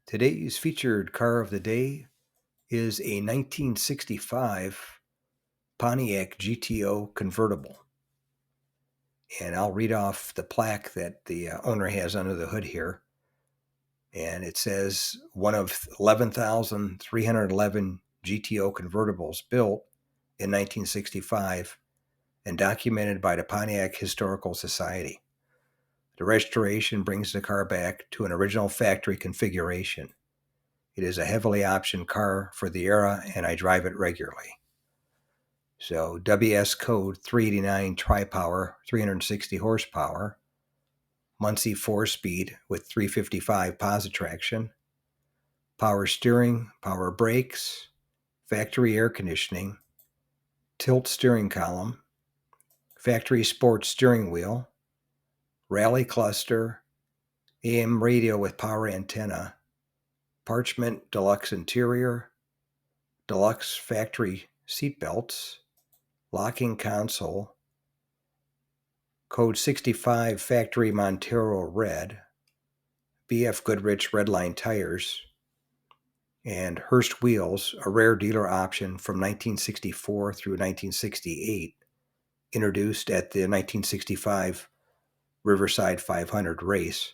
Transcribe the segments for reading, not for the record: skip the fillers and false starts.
Today's featured car of the day is a 1965 Pontiac GTO convertible. And I'll read off the plaque that the owner has under the hood here. And it says one of 11,311 GTO convertibles built in 1965 and documented by the Pontiac Historical Society. The restoration brings the car back to an original factory configuration. It is a heavily optioned car for the era, and I drive it regularly. So WS code 389 tri-power, 360 horsepower, Muncie 4-speed with 355 Posi traction, power steering, power brakes, factory air conditioning, tilt steering column, factory sports steering wheel, rally cluster, AM radio with power antenna, parchment deluxe interior, deluxe factory seat belts, locking console, code 65 factory Montero red, BF Goodrich redline tires, and Hurst wheels, a rare dealer option from 1964 through 1968, introduced at the 1965 Riverside 500 race,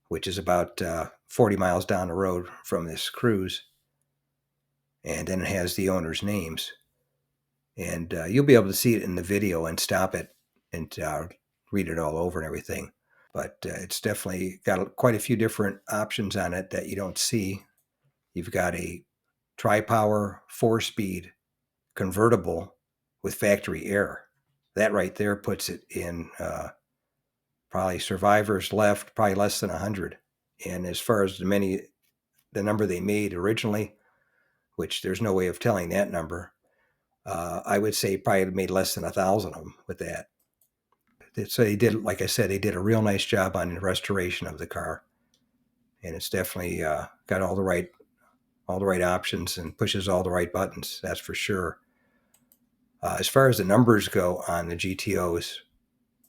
which is about 40 miles down the road from this cruise. And then it has the owner's names. And you'll be able to see it in the video and stop it and read it all over and everything. But it's definitely got quite a few different options on it that you don't see. You've got a tri-power 4-speed convertible with factory air. That right there puts it in probably survivors left, probably less than 100. And as far as the number they made originally, which there's no way of telling that number, I would say probably made less than 1,000 of them with that. So they did, like I said, they did a real nice job on the restoration of the car, and it's definitely got all the right options and pushes all the right buttons. That's for sure. As far as the numbers go on the GTOs,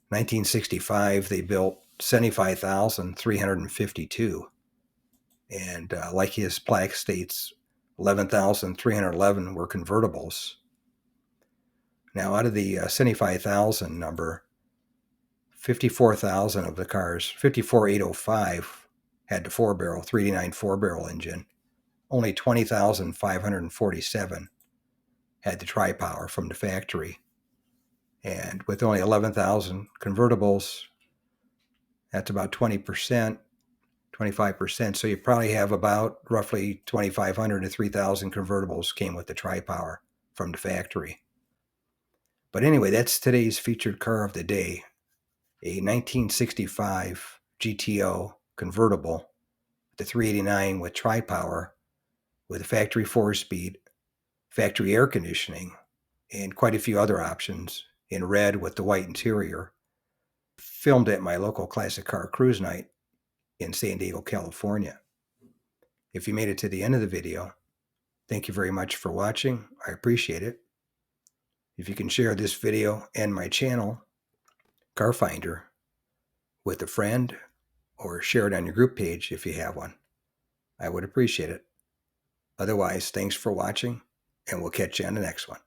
1965 they built 75,352, and like his plaque states, 11,311 were convertibles. Now, out of the 75,000 number, 54,000 of the cars, 54,805, had the 389 4-barrel engine. Only 20,547 had the tri-power from the factory. And with only 11,000 convertibles, that's about 20%, 25%. So you probably have about roughly 2,500 to 3,000 convertibles came with the tri-power from the factory. But anyway, that's today's featured car of the day, a 1965 GTO convertible, the 389 with tri-power, with a factory 4-speed, factory air conditioning, and quite a few other options in red with the white interior. Filmed at my local classic car cruise night in San Diego, California. If you made it to the end of the video, thank you very much for watching. I appreciate it. If you can share this video and my channel, Car Finder, with a friend, or share it on your group page if you have one, I would appreciate it. Otherwise, thanks for watching, and we'll catch you on the next one.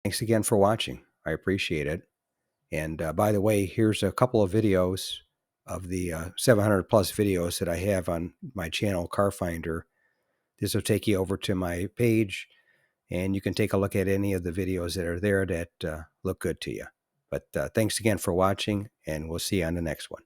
Thanks again for watching. I appreciate it. And by the way, here's a couple of videos of the 700 plus videos that I have on my channel, Car Finder. This will take you over to my page, and you can take a look at any of the videos that are there that look good to you. But thanks again for watching, and we'll see you on the next one.